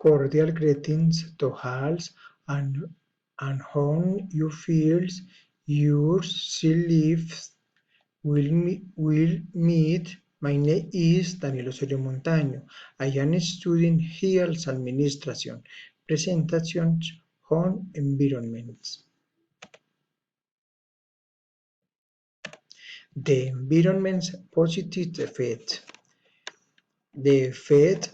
Cordial greetings to all, and, and how you feel your sea leaves will meet. My name is Daniel Osorio Montaño. I am studying Health Administration, presentations on environments. The environment's positive effect. The effect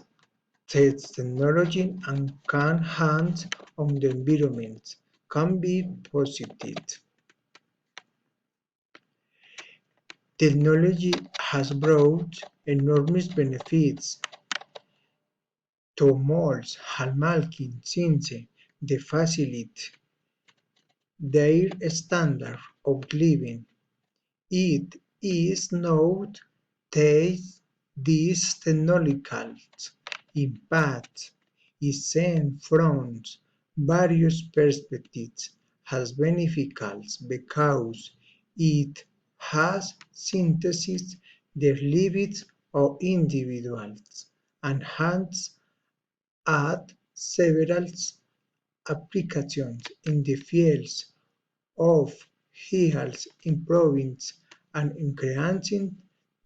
that technology and can have on the environment can be positive. Technology has brought enormous benefits to most Almalkin since they facilitate their standard of living. It is noted that this technological impact is seen from various perspectives as beneficial because it has synthesized the lives of individuals and has had several applications in the fields of health, improving and enhancing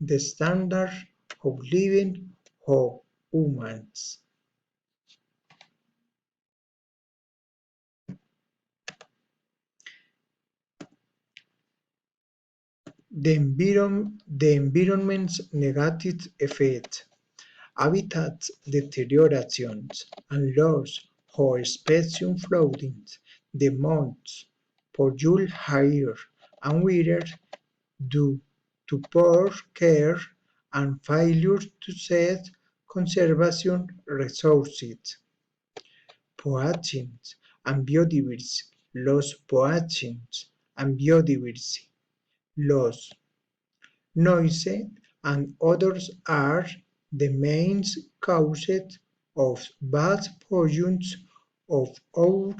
the standard of living of humans. The environment's negative effects, habitat deterioration and loss of species flooding, the months polluted air and water due to poor care and failure to set conservation resources. Poaching and biodiversity loss. Poaching and biodiversity loss. Noise and others are the main causes of bad pollution of our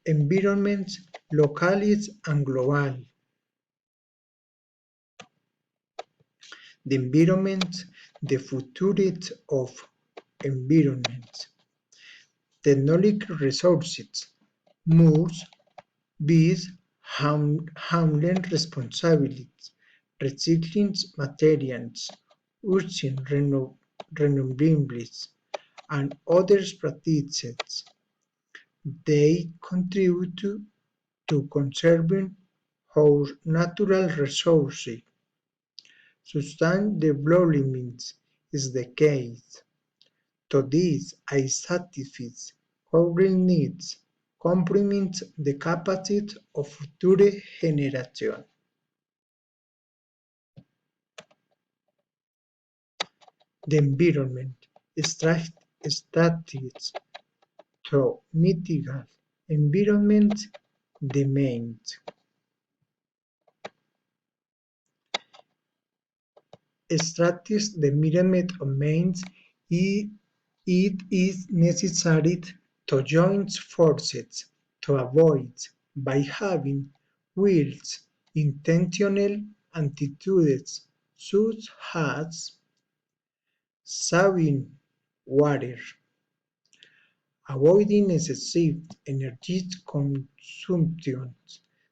environment, locally and global. The environment, the future of environment. Technological resources must be handled responsibly. Recycling materials, using renewables, and other practices. They contribute to conserving our natural resources. Sustainable development is the key to this. I satisfy current needs, complement the capacity of future generations. The environment strategies to mitigate environment demands. Strategies the environment means it is necessary to join forces to avoid by having wills intentional attitudes such as saving water, avoiding excessive energy consumption,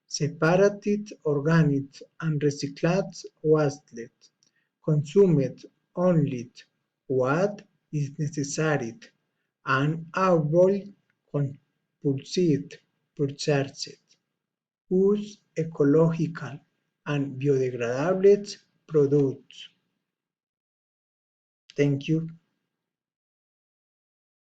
separated organic and recycled waste, consumed only what is necessary, and avoid compulsive purchases. Use ecological and biodegradable products. Thank you.